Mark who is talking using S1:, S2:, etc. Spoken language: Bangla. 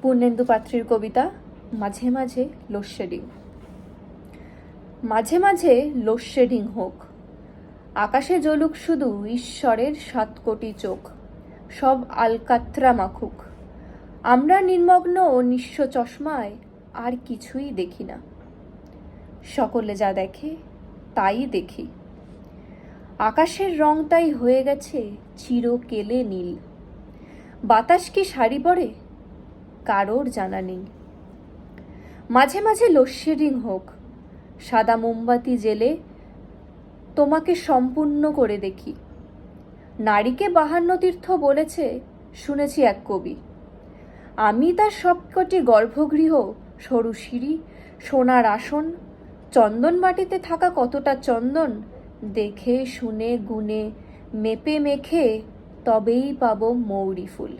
S1: পূর্ণেন্দু পাত্রীর কবিতা মাঝে মাঝে লোডশেডিং। মাঝে মাঝে লোডশেডিং হোক, আকাশে জ্বলুক শুধু ঈশ্বরের 7 কোটি চোখ, সব আলকাত্রা মাখুক, আমরা নির্মগ্ন ও নিঃস্ব চশমায় আর কিছুই দেখি না, সকলে যা দেখে তাই দেখি। আকাশের রং তাই হয়ে গেছে চিরকেলে নীল, বাতাস কি শাড়ি পরে কারোর জানা নেই। মাঝে মাঝে লোডশেডিং হোক, সাদা মোমবাতি জেলে তোমাকে সম্পূর্ণ করে দেখি। নারীকে 52 তীর্থ বলেছে শুনেছি এক কবি, আমি তার সবকটি গর্ভগৃহ, সরু সিঁড়ি, সোনার আসন, চন্দন মাটিতে থাকা কতটা চন্দন দেখে শুনে গুনে মেপে মেখে তবেই পাবো মৌরি ফুল।